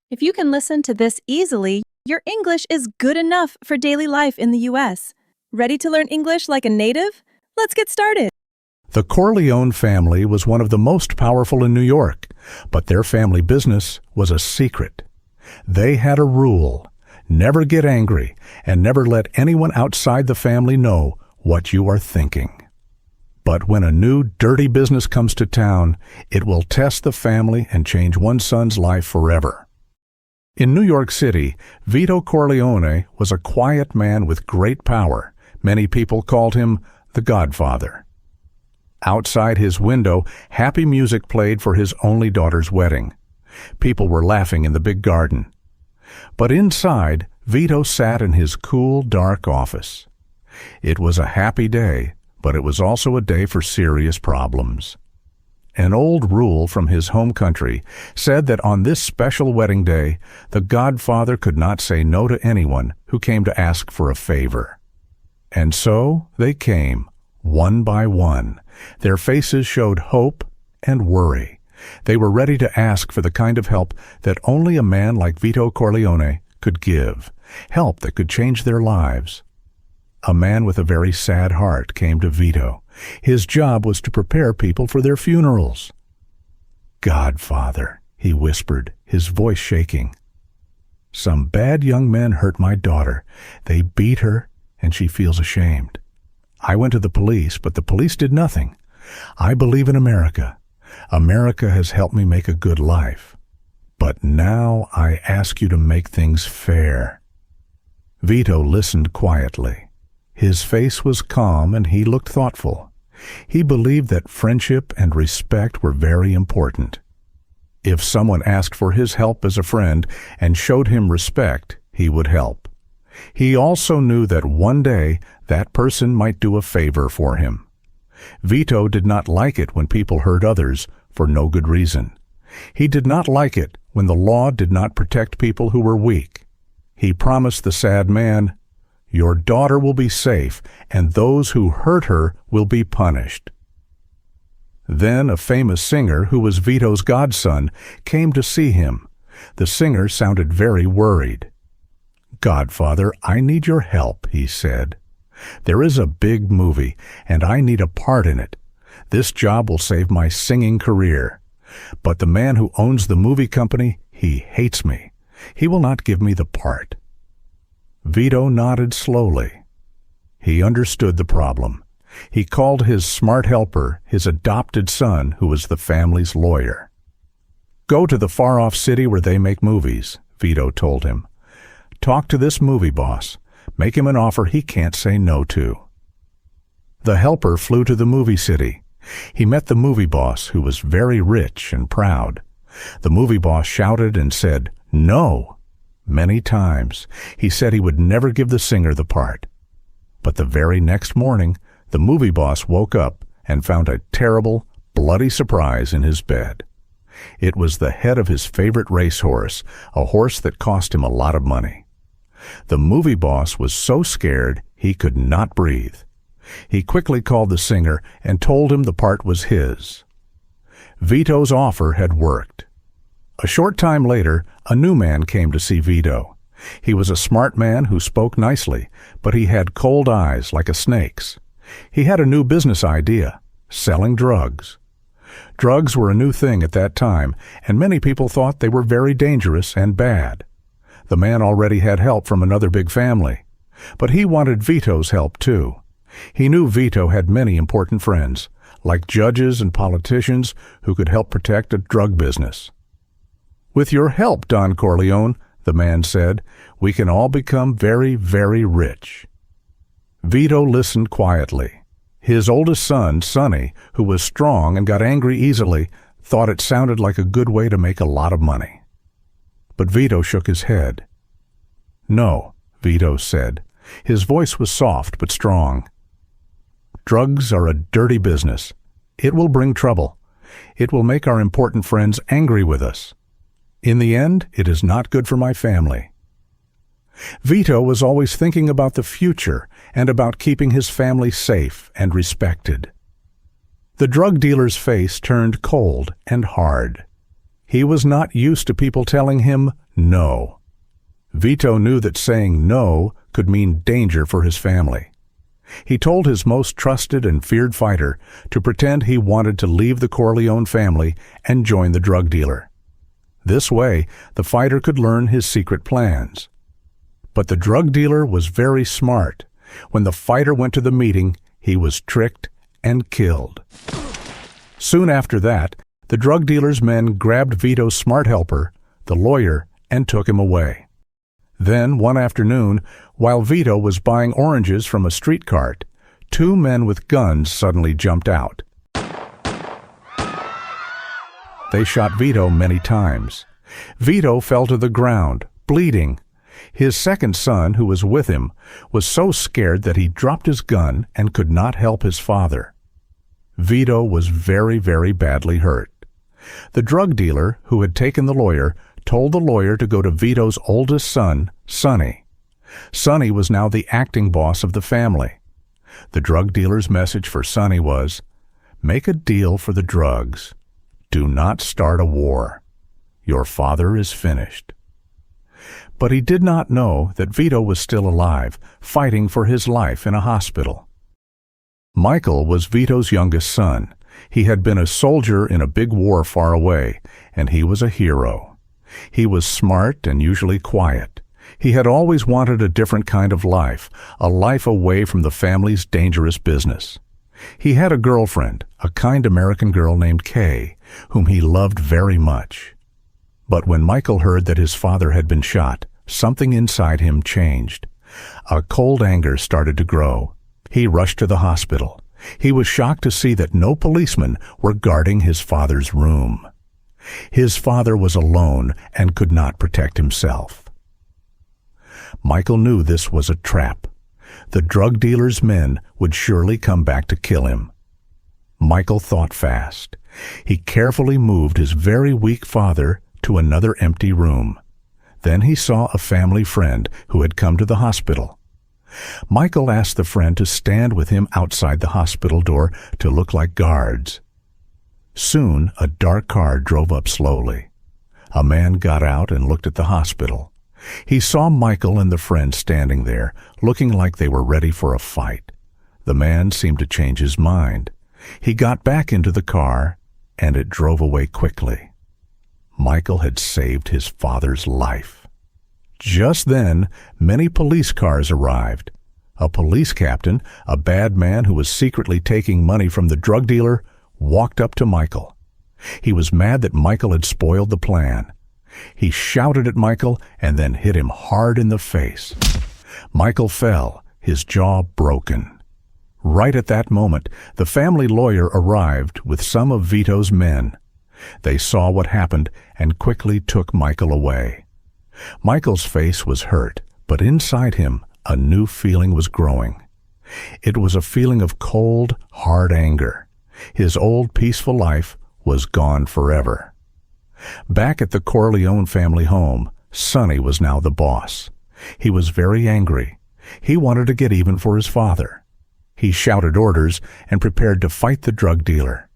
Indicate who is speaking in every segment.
Speaker 1: If you can listen to this easily, your English is good enough for daily life in the U.S. Ready to learn English like a native? Let's get started.
Speaker 2: The Corleone family was one of the most powerful in New York, but their family business was a secret. They had a rule: never get angry and never let anyone outside the family know what you are thinking. But when a new dirty business comes to town, it will test the family and change one son's life forever. In New York City, Vito Corleone was a quiet man with great power. Many people called him the Godfather. Outside his window, happy music played for his only daughter's wedding. People were laughing in the big garden. But inside, Vito sat in his cool, dark office. It was a happy day, but it was also a day for serious problems. An old rule from his home country said that on this special wedding day, the Godfather could not say no to anyone who came to ask for a favor. And so they came, one by one. Their faces showed hope and worry. They were ready to ask for the kind of help that only a man like Vito Corleone could give, help that could change their lives. A man with a very sad heart came to Vito. His job was to prepare people for their funerals. "Godfather," he whispered, his voice shaking. "Some bad young men hurt my daughter. They beat her, and she feels ashamed. I went to the police, but the police did nothing. I believe in America. America has helped me make a good life. But now I ask you to make things fair." Vito listened quietly. His face was calm and he looked thoughtful. He believed that friendship and respect were very important. If someone asked for his help as a friend and showed him respect, he would help. He also knew that one day that person might do a favor for him. Vito did not like it when people hurt others for no good reason. He did not like it when the law did not protect people who were weak. He promised the sad man, "Your daughter will be safe, and those who hurt her will be punished." Then a famous singer who was Vito's godson came to see him. The singer sounded very worried. "Godfather, I need your help," he said. "There is a big movie, and I need a part in it. This job will save my singing career. But the man who owns the movie company, he hates me. He will not give me the part." Vito nodded slowly. He understood the problem. He called his smart helper, his adopted son, who was the family's lawyer. "Go to the far-off city where they make movies," Vito told him. "Talk to this movie boss. Make him an offer he can't say no to." The helper flew to the movie city. He met the movie boss, who was very rich and proud. The movie boss shouted and said, "No!" many times. He said he would never give the singer the part. But the very next morning, the movie boss woke up and found a terrible, bloody surprise in his bed. It was the head of his favorite racehorse, a horse that cost him a lot of money. The movie boss was so scared he could not breathe. He quickly called the singer and told him the part was his. Vito's offer had worked. A short time later, a new man came to see Vito. He was a smart man who spoke nicely, but he had cold eyes like a snake's. He had a new business idea: selling drugs. Drugs were a new thing at that time, and many people thought they were very dangerous and bad. The man already had help from another big family, but he wanted Vito's help too. He knew Vito had many important friends, like judges and politicians who could help protect a drug business. "With your help, Don Corleone," the man said, "we can all become very, very rich." Vito listened quietly. His oldest son, Sonny, who was strong and got angry easily, thought it sounded like a good way to make a lot of money. But Vito shook his head. "No," Vito said. His voice was soft but strong. "Drugs are a dirty business. It will bring trouble. It will make our important friends angry with us. In the end, it is not good for my family." Vito was always thinking about the future and about keeping his family safe and respected. The drug dealer's face turned cold and hard. He was not used to people telling him no. Vito knew that saying no could mean danger for his family. He told his most trusted and feared fighter to pretend he wanted to leave the Corleone family and join the drug dealer. This way, the fighter could learn his secret plans. But the drug dealer was very smart. When the fighter went to the meeting, he was tricked and killed. Soon after that, the drug dealer's men grabbed Vito's smart helper, the lawyer, and took him away. Then, one afternoon, while Vito was buying oranges from a street cart, two men with guns suddenly jumped out. They shot Vito many times. Vito fell to the ground, bleeding. His second son, who was with him, was so scared that he dropped his gun and could not help his father. Vito was very, very badly hurt. The drug dealer, who had taken the lawyer, told the lawyer to go to Vito's oldest son, Sonny. Sonny was now the acting boss of the family. The drug dealer's message for Sonny was, "Make a deal for the drugs. Do not start a war. Your father is finished." But he did not know that Vito was still alive, fighting for his life in a hospital. Michael was Vito's youngest son. He had been a soldier in a big war far away, and he was a hero. He was smart and usually quiet. He had always wanted a different kind of life, a life away from the family's dangerous business. He had a girlfriend, a kind American girl named Kay, whom he loved very much. But when Michael heard that his father had been shot, something inside him changed. A cold anger started to grow. He rushed to the hospital. He was shocked to see that no policemen were guarding his father's room. His father was alone and could not protect himself. Michael knew this was a trap. The drug dealer's men would surely come back to kill him. Michael thought fast. He carefully moved his very weak father to another empty room. Then he saw a family friend who had come to the hospital. Michael asked the friend to stand with him outside the hospital door to look like guards. Soon, a dark car drove up slowly. A man got out and looked at the hospital. He saw Michael and the friend standing there, looking like they were ready for a fight. The man seemed to change his mind. He got back into the car, and it drove away quickly. Michael had saved his father's life. Just then, many police cars arrived. A police captain, a bad man who was secretly taking money from the drug dealer, walked up to Michael. He was mad that Michael had spoiled the plan. He shouted at Michael and then hit him hard in the face. Michael fell, his jaw broken. Right at that moment, the family lawyer arrived with some of Vito's men. They saw what happened and quickly took Michael away. Michael's face was hurt, but inside him a new feeling was growing. It was a feeling of cold, hard anger. His old peaceful life was gone forever. Back at the Corleone family home, Sonny was now the boss. He was very angry. He wanted to get even for his father. He shouted orders and prepared to fight the drug dealer.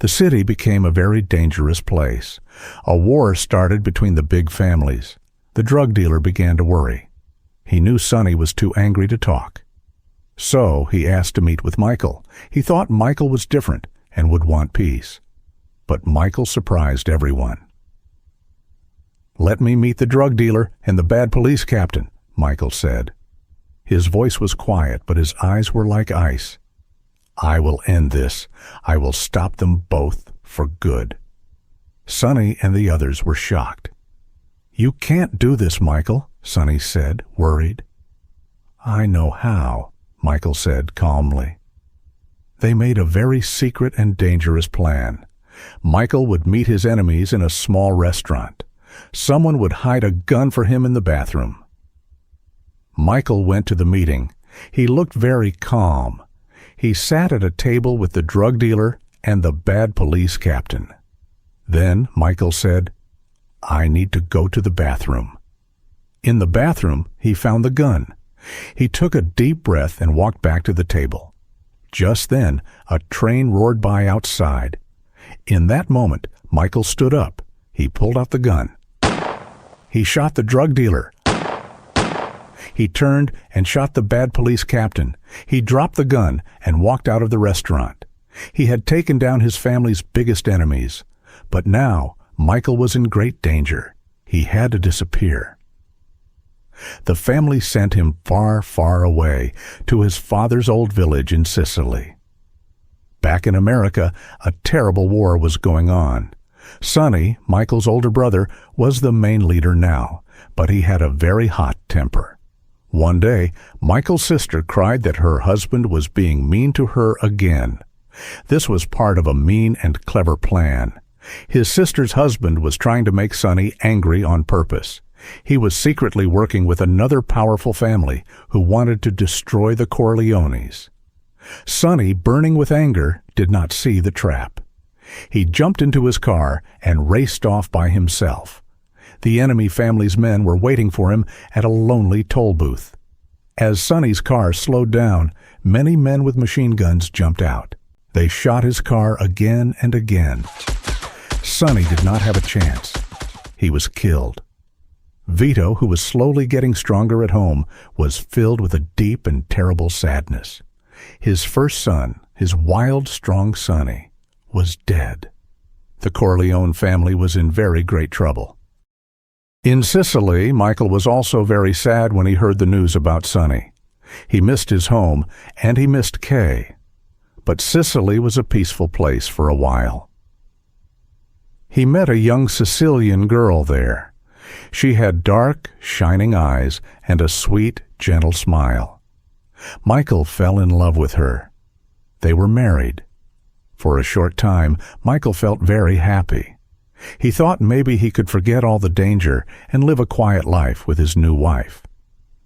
Speaker 2: The city became a very dangerous place. A war started between the big families. The drug dealer began to worry. He knew Sonny was too angry to talk. So he asked to meet with Michael. He thought Michael was different and would want peace. But Michael surprised everyone. "Let me meet the drug dealer and the bad police captain," Michael said. His voice was quiet, but his eyes were like ice. "I will end this. I will stop them both for good." Sonny and the others were shocked. "You can't do this, Michael," Sonny said, worried. "I know how," Michael said calmly. They made a very secret and dangerous plan. Michael would meet his enemies in a small restaurant. Someone would hide a gun for him in the bathroom. Michael went to the meeting. He looked very calm. He sat at a table with the drug dealer and the bad police captain. Then Michael said, "I need to go to the bathroom." In the bathroom, he found the gun. He took a deep breath and walked back to the table. Just then, a train roared by outside. In that moment, Michael stood up. He pulled out the gun. He shot the drug dealer. He turned and shot the bad police captain. He dropped the gun and walked out of the restaurant. He had taken down his family's biggest enemies. But now, Michael was in great danger. He had to disappear. The family sent him far, far away to his father's old village in Sicily. Back in America, a terrible war was going on. Sonny, Michael's older brother, was the main leader now, but he had a very hot temper. One day, Michael's sister cried that her husband was being mean to her again. This was part of a mean and clever plan. His sister's husband was trying to make Sonny angry on purpose. He was secretly working with another powerful family who wanted to destroy the Corleones. Sonny, burning with anger, did not see the trap. He jumped into his car and raced off by himself. The enemy family's men were waiting for him at a lonely toll booth. As Sonny's car slowed down, many men with machine guns jumped out. They shot his car again and again. Sonny did not have a chance. He was killed. Vito, who was slowly getting stronger at home, was filled with a deep and terrible sadness. His first son, his wild, strong Sonny, was dead. The Corleone family was in very great trouble. In Sicily, Michael was also very sad when he heard the news about Sonny. He missed his home, and he missed Kay. But Sicily was a peaceful place for a while. He met a young Sicilian girl there. She had dark, shining eyes and a sweet, gentle smile. Michael fell in love with her. They were married. For a short time, Michael felt very happy. He thought maybe he could forget all the danger and live a quiet life with his new wife.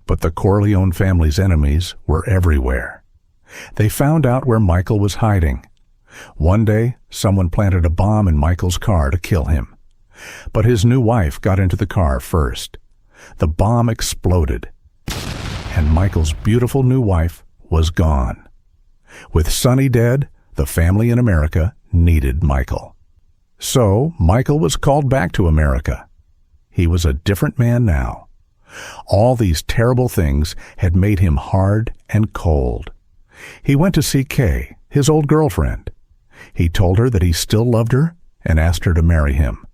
Speaker 2: But the Corleone family's enemies were everywhere. They found out where Michael was hiding. One day, someone planted a bomb in Michael's car to kill him. But his new wife got into the car first. The bomb exploded, and Michael's beautiful new wife was gone. With Sonny dead, the family in America needed Michael. So, Michael was called back to America. He was a different man now. All these terrible things had made him hard and cold. He went to see Kay, his old girlfriend. He told her that he still loved her and asked her to marry him.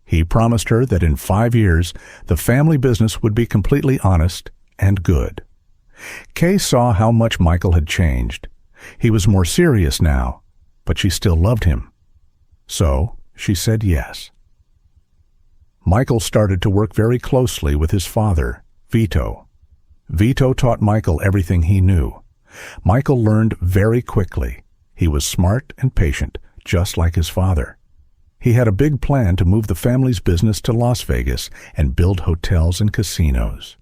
Speaker 2: He promised her that in 5 years, the family business would be completely honest and good. Kay saw how much Michael had changed. He was more serious now, but she still loved him. So, she said yes. Michael started to work very closely with his father, Vito. Vito taught Michael everything he knew. Michael learned very quickly. He was smart and patient, just like his father. He had a big plan to move the family's business to Las Vegas and build hotels and casinos.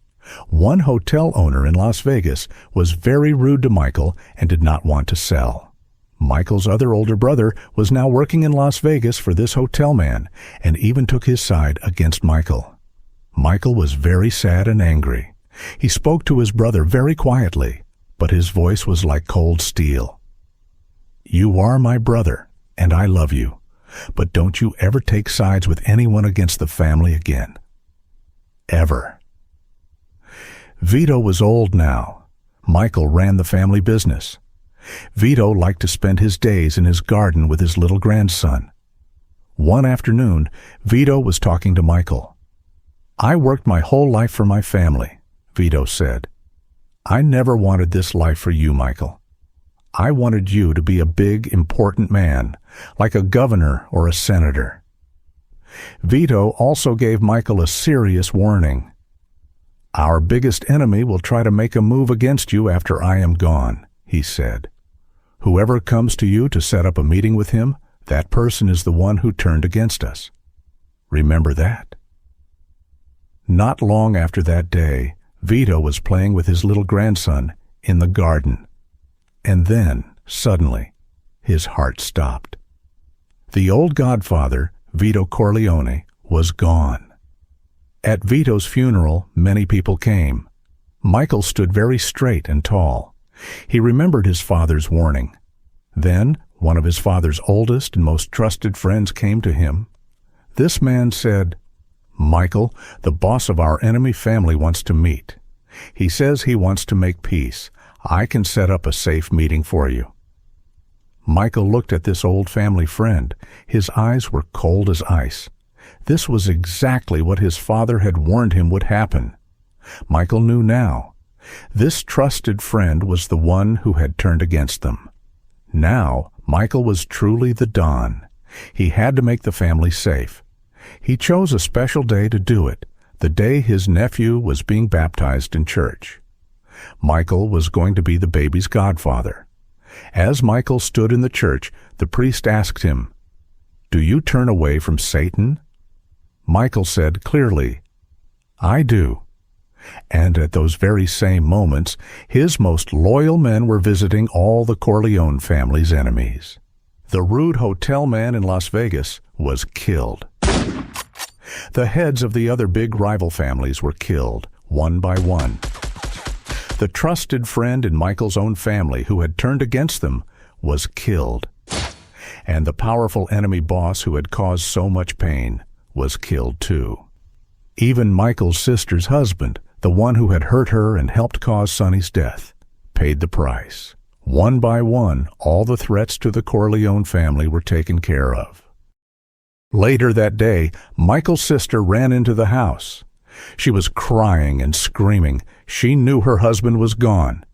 Speaker 2: One hotel owner in Las Vegas was very rude to Michael and did not want to sell. Michael's other older brother was now working in Las Vegas for this hotel man and even took his side against Michael. Michael was very sad and angry. He spoke to his brother very quietly, but his voice was like cold steel. "You are my brother, and I love you. But don't you ever take sides with anyone against the family again. Ever." Vito was old now. Michael ran the family business. Vito liked to spend his days in his garden with his little grandson. One afternoon, Vito was talking to Michael. "I worked my whole life for my family," Vito said. "I never wanted this life for you, Michael. I wanted you to be a big, important man, like a governor or a senator." Vito also gave Michael a serious warning. "Our biggest enemy will try to make a move against you after I am gone," he said. "Whoever comes to you to set up a meeting with him, that person is the one who turned against us. Remember that." Not long after that day, Vito was playing with his little grandson in the garden. And then, suddenly, his heart stopped. The old godfather, Vito Corleone, was gone. At Vito's funeral, many people came. Michael stood very straight and tall. He remembered his father's warning. Then, one of his father's oldest and most trusted friends came to him. This man said, "Michael, the boss of our enemy family wants to meet. He says he wants to make peace. I can set up a safe meeting for you." Michael looked at this old family friend. His eyes were cold as ice. This was exactly what his father had warned him would happen. Michael knew now. This trusted friend was the one who had turned against them. Now, Michael was truly the Don. He had to make the family safe. He chose a special day to do it, the day his nephew was being baptized in church. Michael was going to be the baby's godfather. As Michael stood in the church, the priest asked him, "Do you turn away from Satan?" Michael said clearly, "I do." And at those very same moments, his most loyal men were visiting all the Corleone family's enemies. The rude hotel man in Las Vegas was killed. The heads of the other big rival families were killed, one by one. The trusted friend in Michael's own family who had turned against them was killed. And the powerful enemy boss who had caused so much pain was killed too. Even Michael's sister's husband, the one who had hurt her and helped cause Sonny's death, paid the price. One by one, all the threats to the Corleone family were taken care of. Later that day, Michael's sister ran into the house. She was crying and screaming. She knew her husband was gone.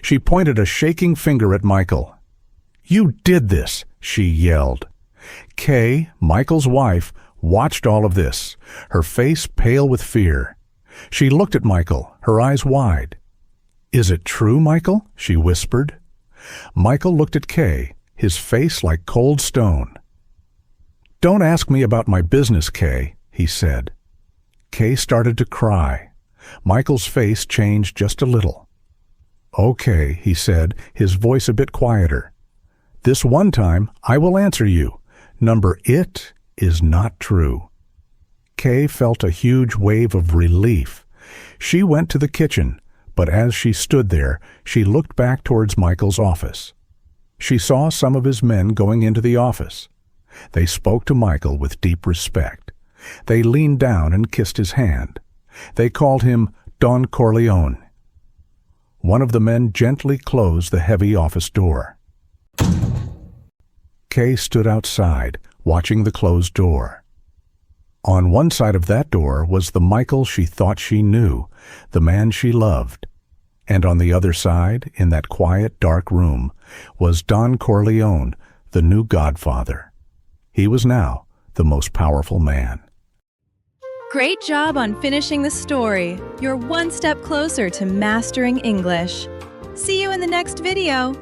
Speaker 2: She pointed a shaking finger at Michael. "You did this," she yelled. Kay, Michael's wife, watched all of this, her face pale with fear. She looked at Michael, her eyes wide. "Is it true, Michael?" she whispered. Michael looked at Kay, his face like cold stone. "Don't ask me about my business, Kay," he said. Kay started to cry. Michael's face changed just a little. "Okay," he said, his voice a bit quieter. "This one time, I will answer you. Number it is not true." Kay felt a huge wave of relief. She went to the kitchen, but as she stood there, she looked back towards Michael's office. She saw some of his men going into the office. They spoke to Michael with deep respect. They leaned down and kissed his hand. They called him Don Corleone. One of the men gently closed the heavy office door. Kay stood outside, watching the closed door. On one side of that door was the Michael she thought she knew, the man she loved. And on the other side, in that quiet, dark room, was Don Corleone, the new godfather. He was now the most powerful man.
Speaker 1: Great job on finishing the story. You're one step closer to mastering English. See you in the next video.